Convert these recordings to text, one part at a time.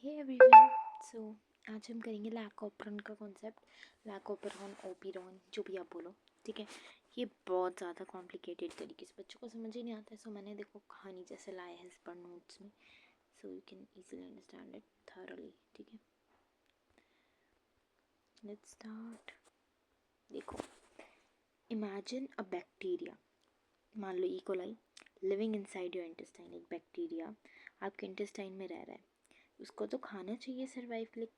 Hey everyone, सो आज हम करेंगे लैकोपेरॉन का कॉन्सेप्ट। लैकोपेरॉन, ओपिरॉन, जो भी आप बोलो, ठीक है। ये बहुत ज़्यादा कॉम्प्लिकेटेड तरीके से बच्चों को समझ ही नहीं आता है। सो मैंने देखो कहानी जैसे लाया है इस पर नोट्स में, so you can easily understand it thoroughly, ठीक है। Let's start. देखो, इमेजिन अ बैक्टीरिया, मान लो E coli living inside your intestine. एक बैक्टीरिया आपके इंटेस्टाइन में रह रहा है, उसको तो खाना चाहिए सर्वाइव के लिए।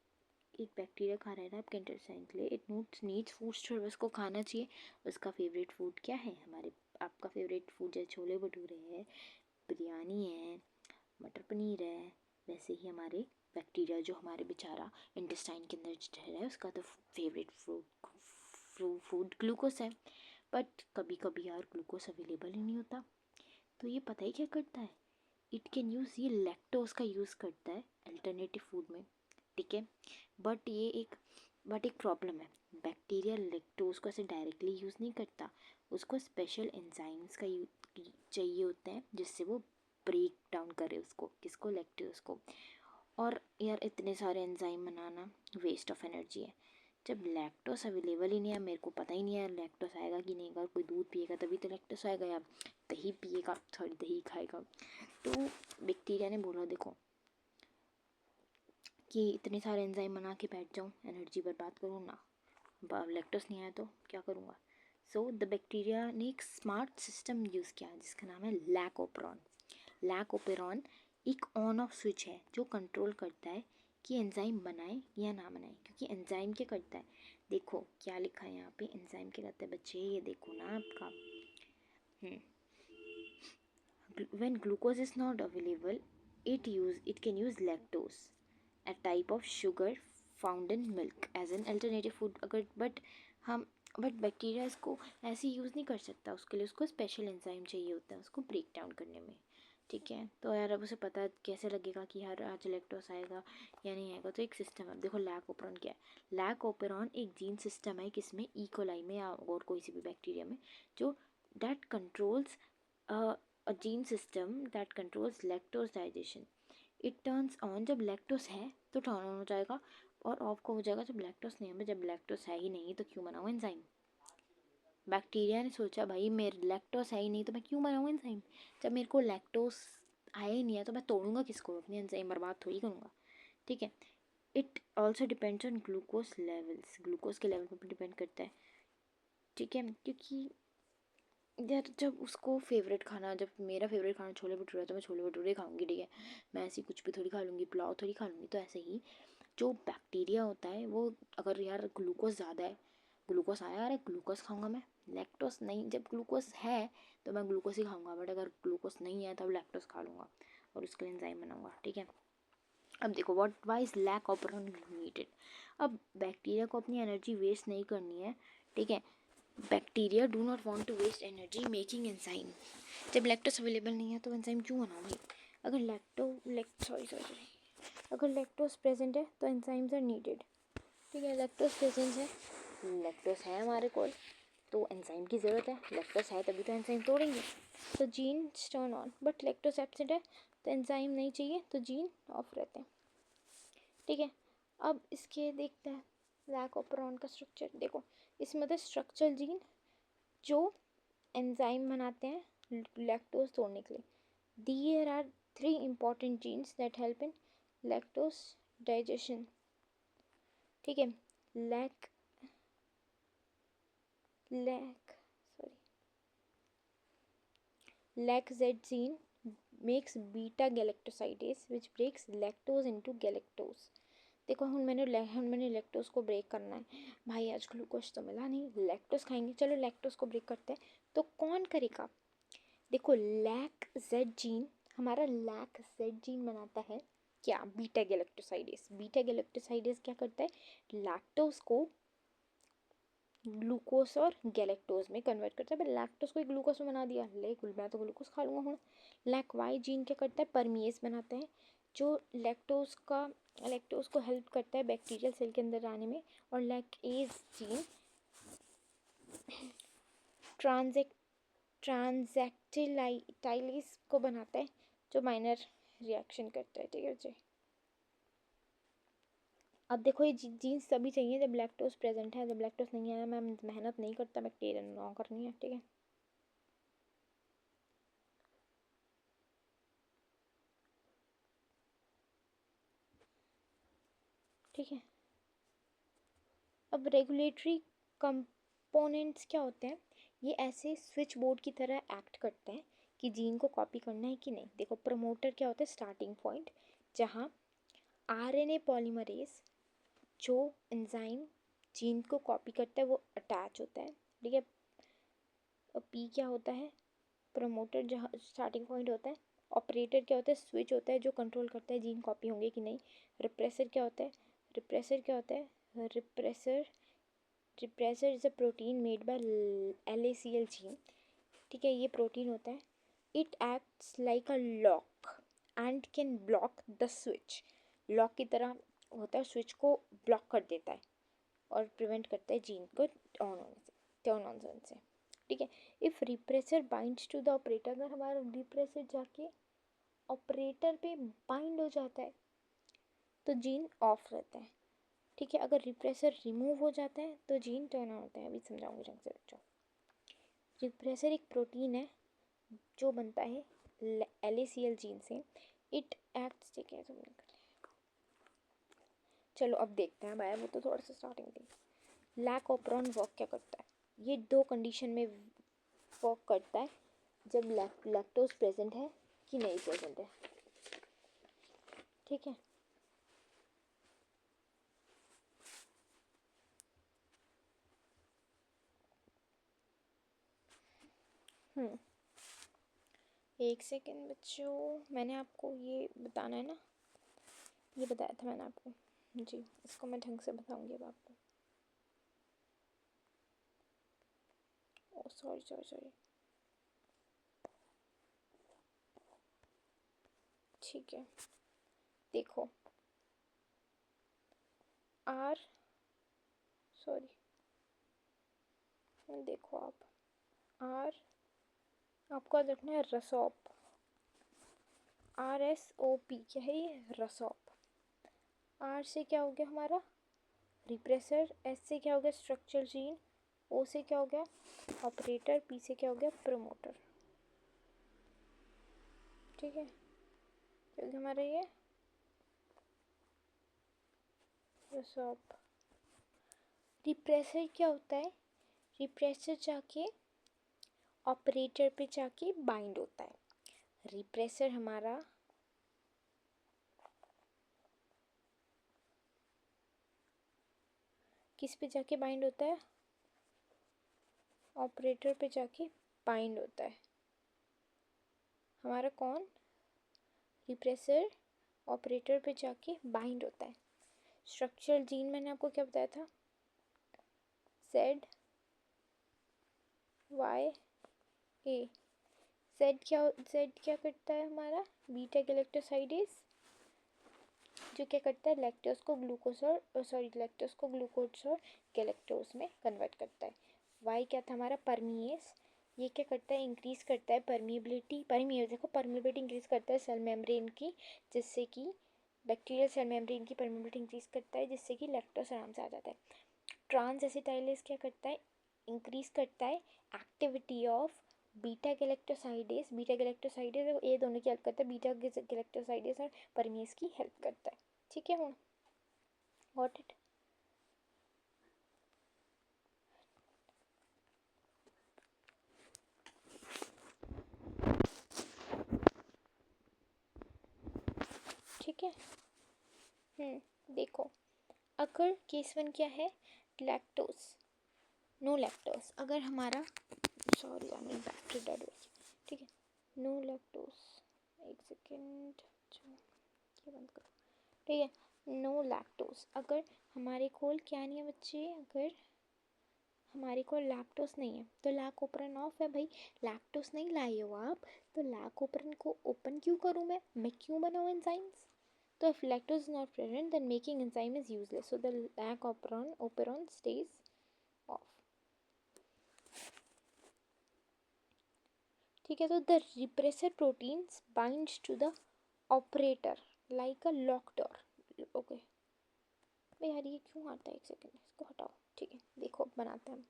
एक बैक्टीरिया खा रहा है ना आपके इंटेस्टाइन के लिए, इट नीड्स फूड स्टोर, उसको खाना चाहिए। उसका फेवरेट फूड क्या है? हमारे आपका फेवरेट फूड जैसे छोले भटूरे है, बिरयानी है, मटर पनीर है, वैसे ही हमारे बैक्टीरिया जो हमारे बेचारा इंटेस्टाइन के अंदर रह रहा है, उसका तो फेवरेट फूड ग्लूकोस है। बट कभी कभी यार ग्लूकोस अवेलेबल ही नहीं होता, तो ये पता ही क्या करता है, इट कैन यूज़, ये लैक्टोज का यूज़ करता है अल्टरनेटिव फूड में, ठीक है। बट एक प्रॉब्लम है, बैक्टीरिया लैक्टोज को ऐसे डायरेक्टली यूज़ नहीं करता, उसको स्पेशल एंजाइम्स का चाहिए होता है जिससे वो ब्रेक डाउन करे उसको, किसको? लैक्टोज को। और यार इतने सारे एंजाइम बनाना वेस्ट ऑफ एनर्जी है। जब लैक्टोस अवेलेबल ही नहीं है, मेरे को पता ही नहीं है लैक्टोस आएगा कि नहीं आएगा। कोई दूध पिएगा तभी तो लैक्टोस आएगा, या दही पिएगा, सॉरी दही खाएगा। तो बैक्टीरिया ने बोला देखो कि इतने सारे एंजाइम बना के बैठ जाऊँ, एनर्जी बर्बाद करूँ ना, लैक्टोस नहीं आया तो क्या करूँगा। सो द बैक्टीरिया ने एक स्मार्ट सिस्टम यूज़ किया जिसका नाम है लैकोपेरॉन। लैकोपेरॉन एक ऑन ऑफ स्विच है जो कंट्रोल करता है कि एंजाइम बनाए या ना बनाए। क्योंकि एंजाइम क्या करता है, देखो क्या लिखा है यहाँ पे, एंजाइम क्या करता है बच्चे, ये देखो ना आपका, when glucose is not available, it can use lactose, a type of sugar found in milk, as an alternative food। अगर बट बैक्टीरिया इसको ऐसे यूज़ नहीं कर सकता, उसके लिए उसको स्पेशल एंजाइम चाहिए होता है उसको ब्रेक डाउन करने में, ठीक है। तो यार अब उसे पता कैसे लगेगा कि यार आज लैक्टोस आएगा या नहीं आएगा। तो एक सिस्टम है, देखो लैकोपेरॉन क्या है। लैकोपेरॉन एक जीन सिस्टम है किसमें, ई कोलाई में या और कोई सी भी बैक्टीरिया में, जो that controls a gene system that controls lactose digestion. It turns on जब लैक्टोस है तो टर्न ऑन हो जाएगा, और ऑफ को हो जाएगा जब लैक्टोस नहीं है। जब लैक्टोस है ही नहीं तो क्यों बनाऊँ एंजाइम। बैक्टीरिया ने सोचा भाई मेरे लैक्टोस है ही नहीं तो मैं क्यों बनाऊँ एंजाइम। जब मेरे को लैक्टोस आया ही नहीं है तो मैं तोड़ूंगा किसको, अपनी एंजाइम बर्बाद थोड़ी करूँगा, ठीक है। It also depends on glucose levels, glucose के लेवल पर भी डिपेंड करता है, ठीक है। क्योंकि यार जब उसको फेवरेट खाना, जब मेरा फेवरेट खाना छोले भटूरे है तो मैं छोले भटूरे खाऊंगी, ठीक है। मैं ऐसी कुछ भी थोड़ी खा लूँगी, पुलाव थोड़ी खा लूँगी। तो ऐसे ही जो बैक्टीरिया होता है वो, अगर यार ग्लूकोज ज़्यादा है, ग्लूकोज आया यार ग्लूकोज खाऊंगा मैं, लैक्टोस नहीं। जब ग्लूकोज है तो मैं ग्लूकोज ही खाऊंगा, बट अगर ग्लूकोज नहीं है तब लैक्टोस खा लूँगा और उसके लिए एंजाइम बनाऊंगा, ठीक है। अब देखो what why is lac of needed. अब बैक्टीरिया को अपनी एनर्जी वेस्ट नहीं करनी है, ठीक है। Bacteria do not want to waste energy making enzyme. जब लैक्टोस अवेलेबल नहीं है तो एंजाइम क्यों बनाओ भाई। अगर अगर लैक्टोस प्रेजेंट है तो एंजाइम्स आर नीडेड, ठीक है। लैक्टोस प्रेजेंट है, लैक्टोस है हमारे को तो एंजाइम की ज़रूरत है, लैक्टोस है तभी तो एंजाइम तोड़ेंगे। तो gene turn on, but lactose absent है तो एंजाइम नहीं चाहिए तो जीन ऑफ रहते हैं, ठीक है। अब इसके देखते हैं लैकोपेरॉन का स्ट्रक्चर। देखो इसमें तो स्ट्रक्चरल जीन जो एंजाइम बनाते हैं लैक्टोज तोड़ने के लिए। There are 3 important genes that help in lactose digestion, ठीक है। Lac lac sorry lac Z gene makes beta galactosidase which breaks lactose into galactose। देखो मैंने लैक्टोज को ब्रेक करना है भाई, आज ग्लूकोज तो मिला नहीं, लैक्टोज खाएंगे, चलो लैक्टोज को ब्रेक करते हैं। तो कौन करेगा, देखो लैक जेड जीन, हमारा लैक जेड जीन बनाता है क्या, बीटा गैलेक्टोसाइडेस। बीटा गैलेक्टोसाइडेस क्या करता है, लैक्टोज को ग्लूकोज और गैलेक्टोज में कन्वर्ट करता है। पर लैक्टोज को ग्लूकोज में बना दिया, मैं तो ग्लूकोज खा लूँगा हूँ। लैक वाई जीन क्या करता है, परमिएस बनाता है जो लैक्टोज को हेल्प करता है बैक्टीरियल सेल के अंदर आने में। और लैक एज जीन ट्रांजैक्टिलाइटाइलिस को बनाता है जो माइनर रिएक्शन करता है, ठीक है बच्चे। अब देखो ये जीन्स तभी चाहिए जब लैक्टोज प्रेजेंट है, जब लैक्टोज नहीं है मैं मेहनत नहीं करता, बैक्टीरिया ना करनी है, ठीक है। ठीक है, अब रेगुलेटरी कंपोनेंट्स क्या होते हैं, ये ऐसे स्विच बोर्ड की तरह एक्ट करते हैं कि जीन को कॉपी करना है कि नहीं। देखो प्रमोटर क्या होता है, स्टार्टिंग पॉइंट जहाँ आरएनए पॉलीमरेज जो एंजाइम जीन को कॉपी करता है वो अटैच होता है, ठीक है। पी क्या होता है, प्रमोटर जहाँ स्टार्टिंग पॉइंट होता है। ऑपरेटर क्या होता है, स्विच होता है जो कंट्रोल करता है जीन कॉपी होंगे कि नहीं। रिप्रेसर क्या होता है, रिप्रेसर क्या होता है, repressor is a protein made by LACL gene, ठीक है। ये प्रोटीन होता है, it acts like a lock and can block the switch, lock की तरह होता है, स्विच को ब्लॉक कर देता है और प्रिवेंट करता है जीन को टर्न ऑन से, ठीक है। If repressor binds to the operator, अगर हमारा रिप्रेसर जाके ऑपरेटर पे बाइंड हो जाता है तो जीन ऑफ रहता है, ठीक है। अगर रिप्रेसर रिमूव हो जाता है तो जीन टर्न ऑन होता है। अभी समझाऊंगी ढंग से बच्चों। रिप्रेसर एक प्रोटीन है जो बनता है LACL जीन से, इट एक्ट्स, ठीक है। चलो अब देखते हैं भाई, वो तो थोड़ा सा स्टार्टिंग थी। लैक ऑपरॉन वर्क क्या करता है, ये दो कंडीशन में वर्क करता है, जब लैक्टोज प्रेजेंट है कि नहीं प्रेजेंट है, ठीक है। एक सेकेंड बच्चों, मैंने आपको ये बताना है ना, ये बताया था मैंने आपको जी, इसको मैं ढंग से बताऊंगी अब आपको। ओ सॉरी सॉरी सॉरी, ठीक है। देखो आर, सॉरी, देखो आप आर, आपको याद रखना है रसोप, RSOP क्या है ये, रसोप। आर से क्या हो गया हमारा रिप्रेसर, एस से क्या हो गया स्ट्रक्चर जीन, ओ से क्या हो गया ऑपरेटर, पी से क्या हो गया प्रमोटर, ठीक है। क्योंकि हमारा ये रसोप। रिप्रेसर क्या होता है, रिप्रेसर जाके ऑपरेटर पे जाके बाइंड होता है। रिप्रेसर हमारा किस पे जाके बाइंड होता है, ऑपरेटर पे जाके बाइंड होता है। हमारा कौन, रिप्रेसर ऑपरेटर पे जाके बाइंड होता है। स्ट्रक्चरल जीन मैंने आपको क्या बताया था, ZYA। जेड क्या करता है हमारा, बीटा गैलेक्टोसाइडेज, जो क्या करता है लैक्टोज को ग्लूकोज और सॉरी लैक्टोज को ग्लूकोज और गैलेक्टोज में कन्वर्ट करता है। वाई क्या था हमारा, परमीएस, ये क्या करता है इंक्रीज करता है परमिएबिलिटी, देखो परमिएबिलिटी इंक्रीज करता है सेल मेम्ब्रेन की, जिससे कि बैक्टीरियल सेल मेम्ब्रेन की परमिएबिलिटी इंक्रीज करता है, जिससे कि लैक्टोज आराम से आ जाता है। ट्रांस एसिटाइलेज क्या करता है, इंक्रीज करता है एक्टिविटी ऑफ बीटा गैलेक्टोसाइडेज और ये दोनों की हेल्प करता है, बीटा गैलेक्टोसाइडेज और परमीज की हेल्प करता है, ठीक है। हूँ गॉट इट। ठीक है। देखो अगर केस वन क्या है, लैक्टोज, नो लैक्टोज, अगर हमारा, सॉरी आई बैटरी डेड हो गई, ठीक है। नो लैक्टोज, एक सेकेंड, ये बंद करो, ठीक है। नो लैक्टोज, अगर हमारे कोल क्या नहीं है बच्चे, अगर हमारे को लैक्टोज नहीं है तो लैक ओपरन ऑफ है भाई, लैक्टोज नहीं लाए हो आप तो लैक ओपरन को ओपन क्यों करूँ मैं क्यों बनाऊँ एंजाइम्स। तो if lactose is not present then making enzyme is useless, so the lac operon stays off, ठीक है। तो the repressor proteins binds to the operator like a locked door, okay, भाई यार ये क्यों आता है, एक सेकेंड इसको हटाओ। ठीक है देखो अब बनाते हैं हम।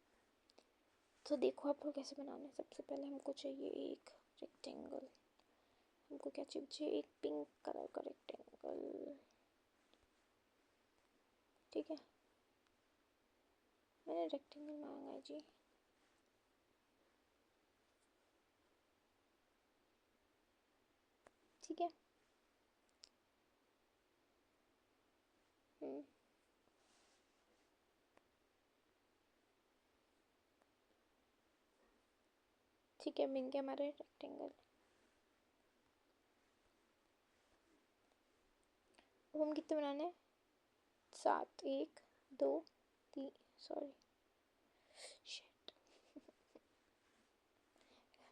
तो देखो आपको कैसे बनाना है। सबसे पहले हमको चाहिए एक रेक्टेंगल। हमको क्या चाहिए, एक पिंक कलर का रेक्टेंगल। ठीक है मैंने रेक्टेंगल मांगा है जी। ठीक है ठीक है मिल गया हमारे रेक्टेंगल। अब हम कितने बनाने हैं, 7, 1 2 3 सॉरी शिट।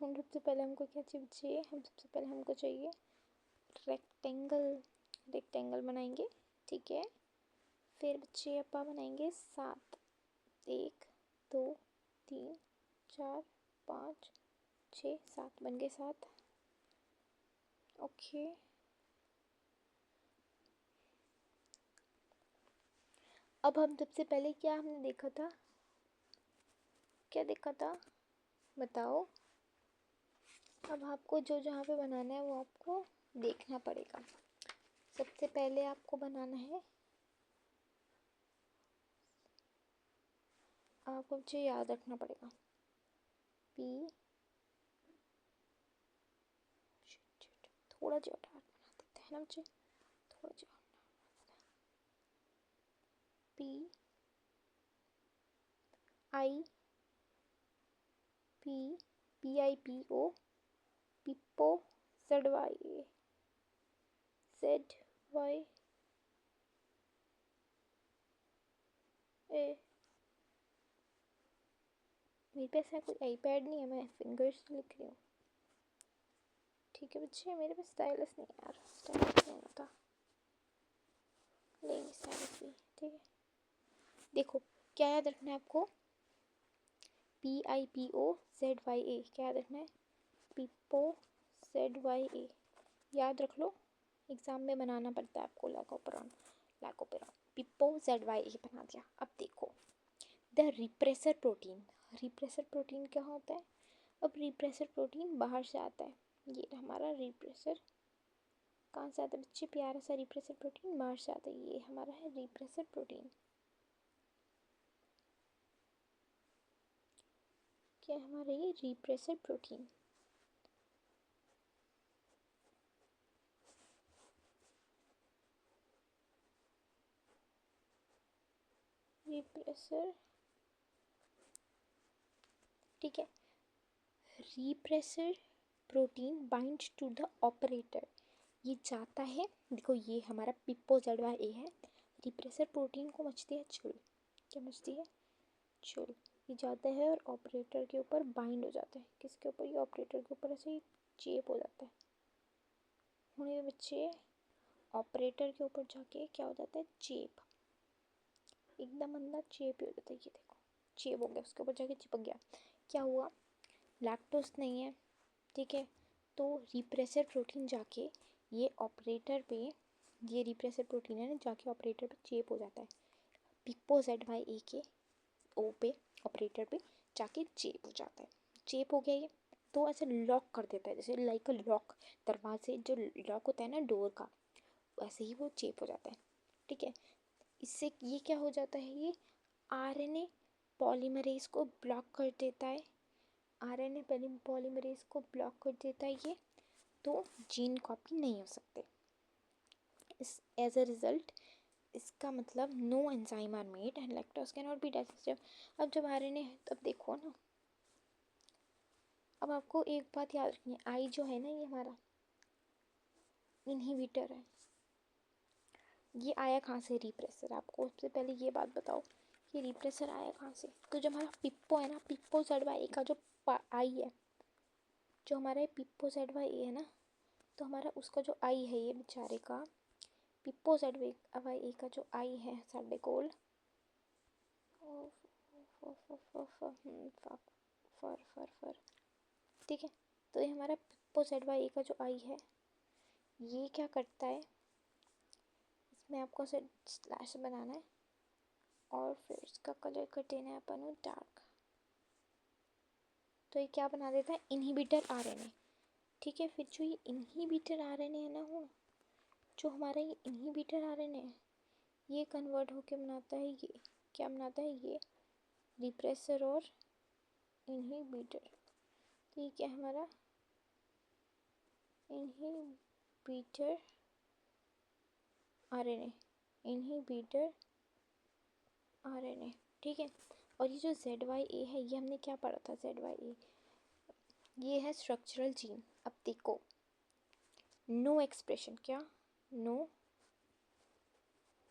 हम सबसे पहले हमको क्या चाहिए, हम सबसे पहले हमको चाहिए रेक्टेंगल। रेक्टेंगल बनाएंगे ठीक है। फिर बच्चे अपा बनाएंगे 7, 1 2 3 4 5 6 7 बन गए 7। ओके अब हम सबसे पहले क्या हमने देखा था, क्या देखा था बताओ। अब आपको जो जहाँ पे बनाना है वो आपको देखना पड़ेगा। सबसे पहले आपको बनाना है, आपको मुझे याद रखना पड़ेगा पी थोड़ा जो बना देते हैं ना मुझे, थोड़ा जो P I P P I P O पिप्पो जेड वाई ए। मेरे पास ऐसा कोई आईपैड नहीं है, मैं फिंगर्स से लिख रही हूँ। ठीक है बच्चे मेरे पास स्टाइलस नहीं यार, स्टाइलस नहीं होता, नहीं स्टाइलस भी ठीक है। देखो क्या याद रखना है आपको, PIPO ZYA क्या याद रखना है, पिप्पो ZYA याद रख लो। एग्ज़ाम में बनाना पड़ता है आपको, लैकोपेरॉन पिप्पो ZYA बना दिया। अब देखो the repressor protein, repressor protein क्या होता है। अब रिप्रेसर प्रोटीन बाहर से आता है, ये हमारा रिप्रेसर कहाँ से आता है बच्चे, प्यारा सा रिप्रेसर प्रोटीन बाहर से आता है, ये हमारा है रिप्रेसर प्रोटीन। क्या हमारा ये रिप्रेसर प्रोटीन, रिप्रेसर ठीक है। Repressor protein binds to the operator, ये जाता है, देखो ये हमारा पिप्पो ZYA है। रिप्रेसर प्रोटीन को मचती है चुल, क्या मचती है चुल, ये जाता है और ऑपरेटर के ऊपर बाइंड हो जाता है। किसके ऊपर, ये ऑपरेटर के ऊपर ऐसे ही चेप हो जाता है। हूँ ये बच्चे ऑपरेटर के ऊपर जाके क्या हो जाता है, चेप, एकदम अंदर चेप हो जाता है। ये देखो चेप हो गया, उसके ऊपर जाके चिपक गया, क्या हुआ, लैक्टोज नहीं है ठीक है। तो रिप्रेसर प्रोटीन जाके ये ऑपरेटर पे, ये रिप्रेसर प्रोटीन है ना, जाके ऑपरेटर पे चेप हो जाता है। पिप्पो ZYA के ओ पे ऑपरेटर पे जाके चेप हो जाता है। चेप हो गया ये, तो ऐसे लॉक कर देता है, जैसे लाइक अ लॉक, दरवाजे जो लॉक होता है ना डोर का, वैसे ही वो चेप हो जाता है। ठीक है इससे ये क्या हो जाता है, ये RNA पॉलीमरेज को ब्लॉक कर देता है, RNA पॉलीमरेज को ब्लॉक कर देता है ये, तो जीन कॉपी नहीं हो सकते। इस एज अ रिजल्ट इसका मतलब no enzyme are made and lactose can not be digested. अब जब RNA है तब देखो ना, अब आपको एक बात याद रखनी है, आई जो है ना ये हमारा इनहिबिटर है, ये आया कहाँ से रिप्रेसर, आपको सबसे पहले ये बात बताओ कि रिप्रेसर आया कहाँ से। तो जो हमारा पिप्पो है ना, पिप्पो ZYA का जो आई है, जो हमारा पिप्पो ZYA है ना, तो हमारा उसका जो आई है ये बेचारे का पिप्पो ZYA का जो आई है साढ़े कोल फर ठीक है। तो ये हमारा पिप्पो ZYA का जो आई है, ये क्या करता है, इसमें आपको से स्लैश बनाना है, और फिर इसका कलर कर देना है अपन को डार्क। तो ये क्या बना देता है, इनहिबिटर आरएनए। ठीक है, फिर जो ये इनहिबिटर आरएनए है ना, वो जो हमारा ये इनहिबिटर आरएनए है, ये कन्वर्ट होके बनाता है ये, क्या बनाता है ये, रिप्रेसर और इनहिबिटर। तो ये क्या है हमारा, इनहिबिटर आरएनए, इनहिबिटर आरएनए। ठीक है, और ये जो ZYA है, ये हमने क्या पढ़ा था, ZYA ये है स्ट्रक्चरल जीन। अब देखो, नो एक्सप्रेशन, क्या, no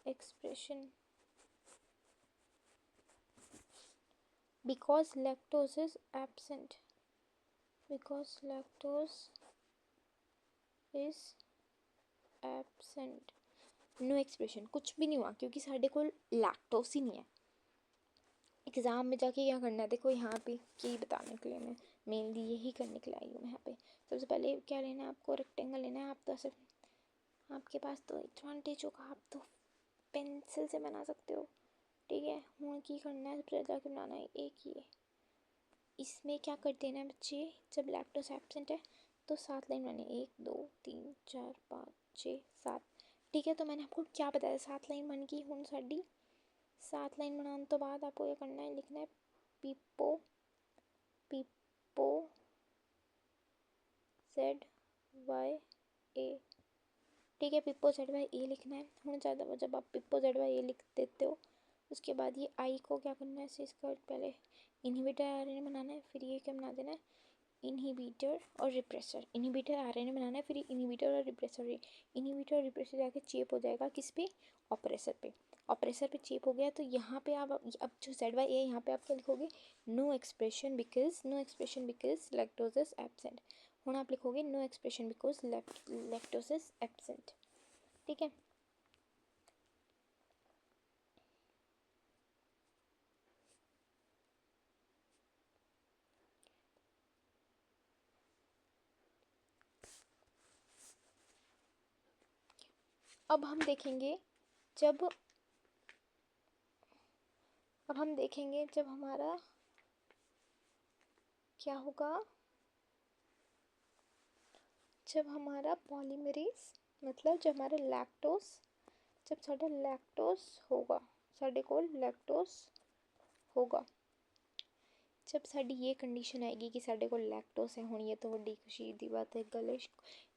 expression because lactose is absent, because lactose is absent, no expression, कुछ भी नहीं हुआ क्योंकि साढ़े को लैक्टोस ही नहीं है। एग्ज़ाम में जाके क्या करना है, देखो यहाँ पे यही बताने के लिए मैं मेनली यही करने के लिए आई हूँ यहाँ पे। सबसे पहले क्या लेना है आपको, रेक्टेंगल लेना है। आप तो ऐसे, आपके पास तो एडवांटेज होगा, आप तो पेंसिल से बना सकते हो। ठीक है, वहाँ की करना है, सबसे पहले जाके बनाना है एक ये। इसमें क्या कर देना है बच्चे, जब लैक्टोस एब्सेंट है तो 7 लाइन बनानी है, 1 2 3 4 5 6 7। ठीक है, तो मैंने आपको क्या बताया, 7 लाइन बन गई हूँ साड़ी। 7 लाइन बनाने तो बाद आपको क्या करना है, लिखना है पिपो, पिपो ZYA। ठीक है, पिपो ZYA लिखना है। हूँ ज़्यादा जब आप पिपो ZYA लिख देते हो, उसके बाद ये आई को क्या करना है, इसका पहले इनहिबिटर आरएनए बनाना है, फिर ये क्या बना देना है, इनहिबिटर और रिप्रेसर। इनहिबिटर आरएनए बनाना है, फिर इनहिबिटर और रिप्रेसर। इनहिबिटर और रिप्रेसर जाके चेप हो जाएगा किस पे, ऑपरेसर पे। ऑपरेसर पे चेप हो गया तो यहाँ पे आप अब जो ZYA है, यहाँ पे आप क्या लिखोगे, no expression because lactose is absent. हूँ आप लिखोगे no expression because lactose is absent. ठीक है, अब हम देखेंगे जब जब हमारा क्या होगा, जब हमारा पॉलीमरेज, मतलब जब हमारा लैक्टोस, जब साढ़ा लैक्टोस होगा, साढ़े को लैक्टोस होगा, जब साड़ी ये कंडीशन आएगी कि साढ़े को लैक्टोस है, हुण ये तो वड्डी खुशी दी बात है, गल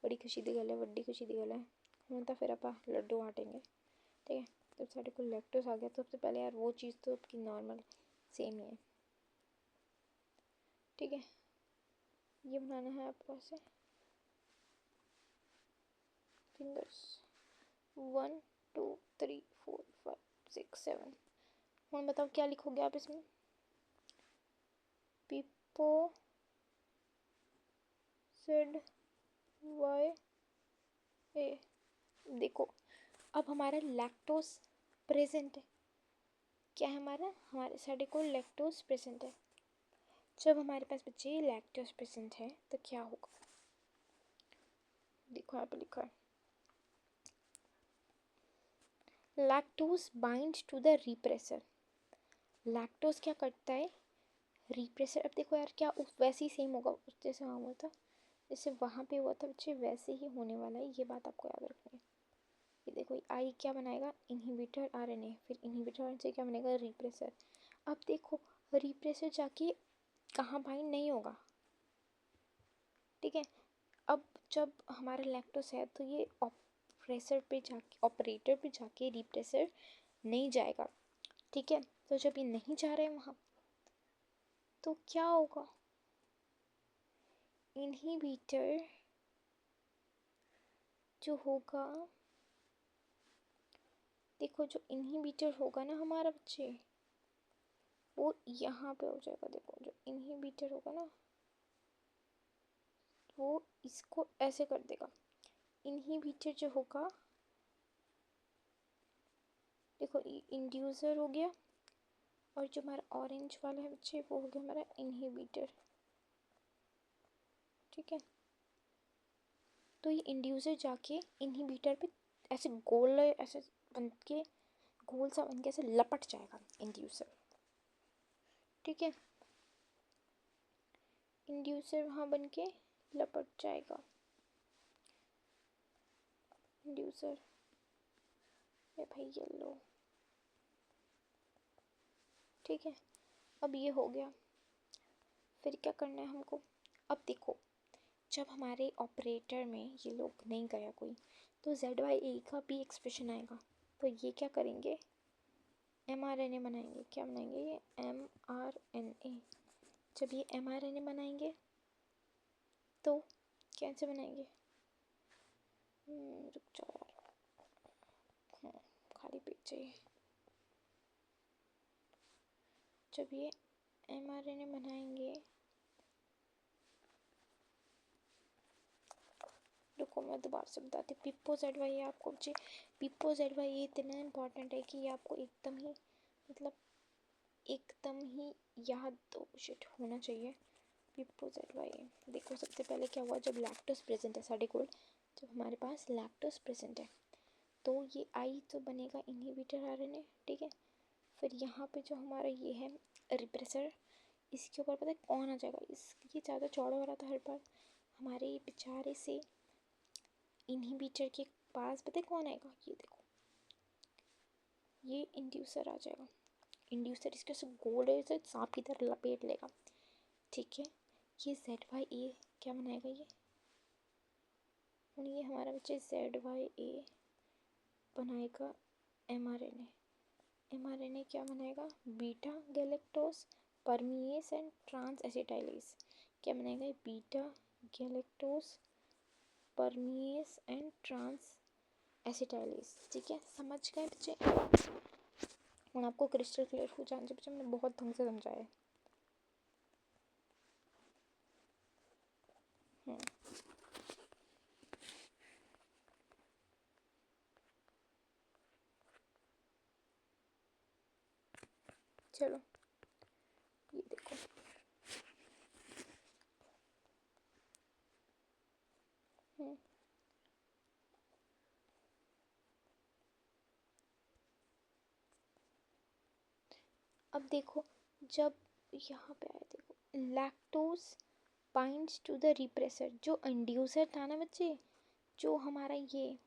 बड़ी खुशी दी गल है, वड्डी खुशी दी गल है। हुण तो फिर आप लड्डू बांटेंगे। ठीक है, जब साढ़े को लैक्टोस आ गया तो सबसे पहले यार वो चीज़ तो आपकी नॉर्मल सेम ही है। ठीक है, ये बनाना है आपको ऐसे फिंगर्स, 1 2 3 4 5 6 7। हूँ बताओ क्या लिखोगे आप इसमें, पिपो ZYA। देखो, अब हमारा लैक्टोस प्रेजेंट है, क्या है हमारा, हमारे साढ़े को लैक्टोस प्रेजेंट है। जब हमारे पास बच्चे लैक्टोस प्रेजेंट है तो क्या होगा, देखो यहाँ पे लिखा है, lactose bind to the repressor. Lactose क्या करता है, रिप्रेसर। अब देखो यार, क्या वैसे ही सेम होगा जैसे वहाँ हुआ था, जैसे वहाँ पे हुआ था बच्चे, वैसे ही होने वाला है, ये बात आपको याद रखनी है। ये देखो, आई क्या बनाएगा, इनहिबिटर आरएनए, फिर इनहिबिटर आरएनए से क्या बनेगा, रिप्रेसर। अब देखो, रिप्रेसर जाके कहाँ बाइंड नहीं होगा। ठीक है, अब जब हमारा लैक्टोस है तो ये ऑपरेटर पे जाके रिप्रेसर नहीं जाएगा। ठीक है, तो जब ये नहीं जा रहे हैं वहाँ, तो क्या होगा, इनहिबिटर जो होगा, देखो जो इनहिबिटर होगा ना हमारा बच्चे, वो यहाँ पे हो जाएगा। देखो जो इनहिबिटर होगा ना, वो इसको ऐसे कर देगा। इनहिबिटर जो होगा, देखो इंड्यूसर हो गया, और जो हमारा ऑरेंज वाला है बच्चे, वो हो गया हमारा इनहिबिटर। ठीक है, तो ये इंड्यूसर जाके इनहिबिटर पे ऐसे गोल ऐसे बन के गोल सा बन के ऐसे लपट जाएगा इंड्यूसर, ठीक है। इंड्यूसर वहाँ बन के लपट जाएगा, इंड्यूसर ये भाई येलो, ठीक है। अब ये हो गया, फिर क्या करना है हमको। अब देखो, जब हमारे ऑपरेटर में ये लोग नहीं गया कोई, तो ZYA का भी एक्सप्रेशन आएगा। तो ये क्या करेंगे, mRNA बनाएंगे। क्या बनाएंगे, ये mRNA। जब ये mRNA बनाएंगे तो कैसे बनाएंगे, रुक जाओ यार, खाली पेज चाहिए। जब ये mRNA बनाएंगे, रुको मैं दोबारा से बताती हूँ। पिप्पो ZYA आपको बच्चे, पिप्पो ZYA इतना इम्पोर्टेंट है कि ये आपको एकदम ही, मतलब एकदम ही याद शिट होना चाहिए। पिप्पो ZYA देखो, सबसे पहले क्या हुआ, जब लैक्टोस प्रेजेंट है साढ़े गोल्ड, जब हमारे पास लैक्टोस प्रेजेंट है तो ये आई तो बनेगा इनहिबिटर RNA, ठीक है। फिर यहाँ पे जो हमारा ये है रिप्रेसर, इसके ऊपर पता है कौन आ जाएगा, ये ज़्यादा चौड़ा हो रहा था हर बार, हमारे बेचारे से इनहिबिटर के पास पता है कौन आएगा, ये देखो, ये इंड्यूसर आ जाएगा। इंड्यूसर इसके से गोल है, इसे सांप की तरह लपेट लेगा, ठीक है। ये ZYA क्या बनाएगा, ये हमारा बच्चे ZYA बनाएगा mRNA। mRNA क्या बनाएगा, beta galactose permease and transacetylase. क्या बनाएगा, beta galactose permease and transacetylase, ठीक है। समझ गए बच्चे, और आपको क्रिस्टल क्लियर हो जाने बच्चे, मैंने बहुत ढंग से समझाया है। चलो ये देखो, अब देखो, जब यहाँ पे आया देखो, lactose binds to the repressor, जो इंड्यूसर था ना बच्चे, जो हमारा ये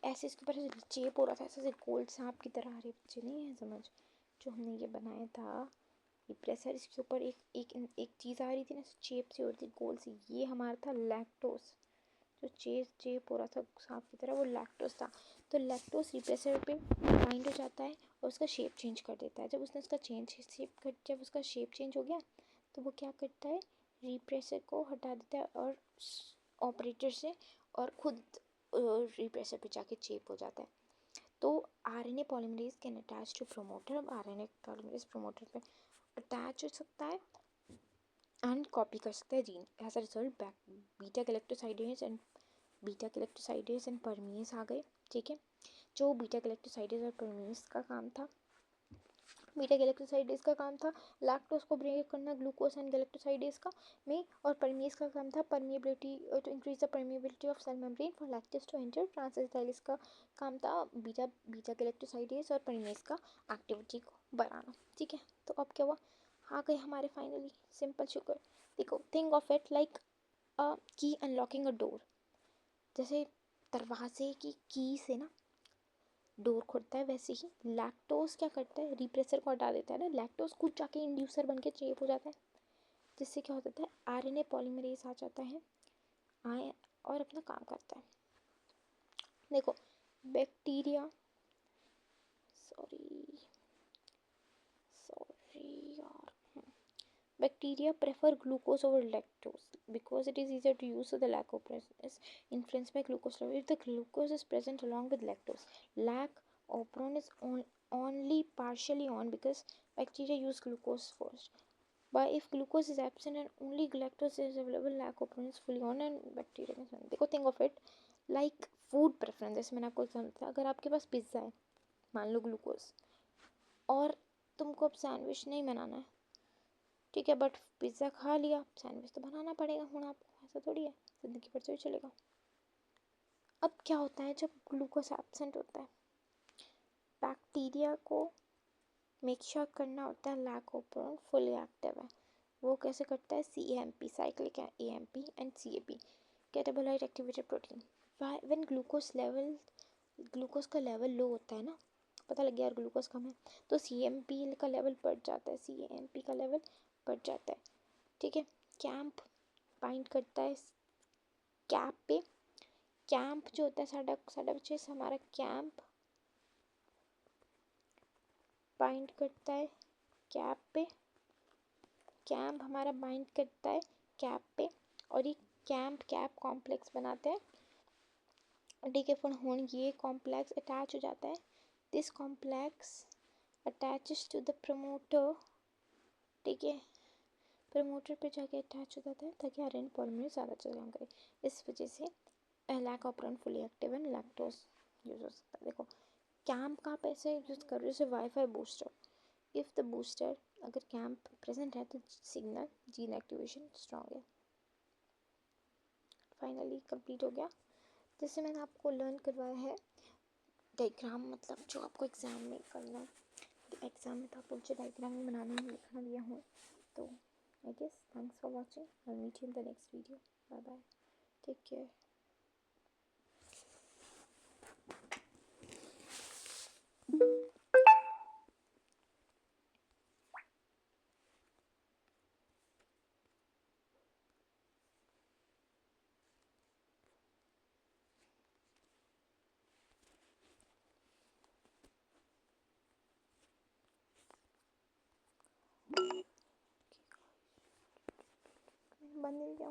ऐसे इसके ऊपर ऐसे चेप हो रहा था, ऐसे गोल्ड सांप की तरह आ रही, बच्चे नहीं है समझ, जो हमने ये बनाया था रिप्रेसर, इसके ऊपर एक चीज़ आ रही थी ना, चेप सी हो रही थी गोल सी, ये हमारा था लैक्टोस, जो चेप हो रहा था सांप की तरह, वो लैक्टोस था। तो लैक्टोस रिप्रेसर पे बाइंड हो जाता है और उसका शेप चेंज कर देता है। जब उसने उसका जब उसका शेप चेंज हो गया, तो वो क्या करता है, रिप्रेसर को हटा देता है और ऑपरेटर से, और खुद रिप्रेसर पे जाके चेप हो जाता है। तो RNA polymerase can attach to promoter, अब RNA पॉलीमरेज प्रोमोटर पे अटैच हो सकता है एंड कॉपी कर सकता है gene. As a result beta galactosidase and permease आ गए, ठीक है। जो बीटा गैलेक्टोसाइडेज और परमीज का काम था, बीटा गैलेक्टोसाइडेज का काम था लैक्टोज को ब्रेक करना ग्लूकोज एंड गैलेक्टोसाइडेज का में, और परमीज का काम था permeability, to increase the permeability of cell membrane for lactose to enter. Transacetylase का काम था बीटा गैलेक्टोसाइडेज और परमीज का एक्टिविटी को बढ़ाना, ठीक है। तो अब क्या हुआ, आ गए हमारे फाइनली सिंपल शुगर। देखो, थिंक ऑफ इट लाइक अ की अनलॉकिंग अ डोर, जैसे दरवाजे की की से ना डोर खुलता है, वैसे ही लैक्टोज क्या करता है, रिप्रेसर को हटा देता है ना, लैक्टोज खुद जाके इंड्यूसर बन के चेप हो जाता है, जिससे क्या हो जाता है, RNA पॉलीमरेज आ जाता है आए और अपना काम करता है। देखो, बैक्टीरिया सॉरी यार, bacteria prefer glucose over lactose because it is easier to use, so the lactose is influenced by glucose level. If the glucose is present along with lactose, lac operon is only partially on because bacteria use glucose first. But if glucose is absent and only lactose is available, lac operon is fully on and bacteria is on. देखो, think of it like food preference, जैसे मैंने आपको example दिया, अगर आपके पास pizza है, मान लो glucose, और तुमको अब सैंडविच नहीं बनाना है, ठीक है, बट पिज़्ज़ा खा लिया, सैंडविच तो बनाना पड़ेगा हूँ आपको, ऐसा थोड़ी है, ज़िंदगी भर तो ही चलेगा। अब क्या होता है जब ग्लूकोज एब्सेंट होता है, बैक्टीरिया को मेक श्योर करना होता है लैकोप्रोन फुली एक्टिव है। वो कैसे करता है? CAMP cyclic AMP and CAP catabolite activated protein. When glucose का लेवल लो होता है ना, पता लग गया यार ग्लूकोज कम है, तो CAMP का लेवल बढ़ जाता है, CAMP का लेवल बढ़ जाता है। ठीक है, कैंप बाइंड करता है कैप पे। कैंप जो होता है साडा बच्चे हमारा कैंप बाइंड करता है कैप पे। कैंप हमारा बाइंड करता है कैप पे और ये कैंप कैप कॉम्प्लेक्स बनाते हैं। ठीक है, फिर ये कॉम्प्लेक्स अटैच हो जाता है। This complex attaches to the promoter. ठीक है, प्रमोटर पे जाके अटैच हो जाता है ताकि आरएनए पॉलीमरेज ज़्यादा अच्छे से काम करे। इस वजह से lac operon fully active and lactose use हो सकता है। देखो कैंप कहाँ पे से यूज कर रहे हो? जैसे wifi booster, if the booster अगर कैंप प्रेजेंट है तो सिग्नल जीन एक्टिवेशन स्ट्रॉन्ग है। फाइनली कंप्लीट हो गया। जैसे मैंने आपको लर्न करवाया है डायग्राम, मतलब जो आपको एग्ज़ाम में करना है। एग्ज़ाम में तो आपको मुझे डायग्राम बनाने में लिखना दिया हूँ। तो I guess thanks for watching. I'll meet you in the next video. Bye bye. Take care. बंद नहीं किया।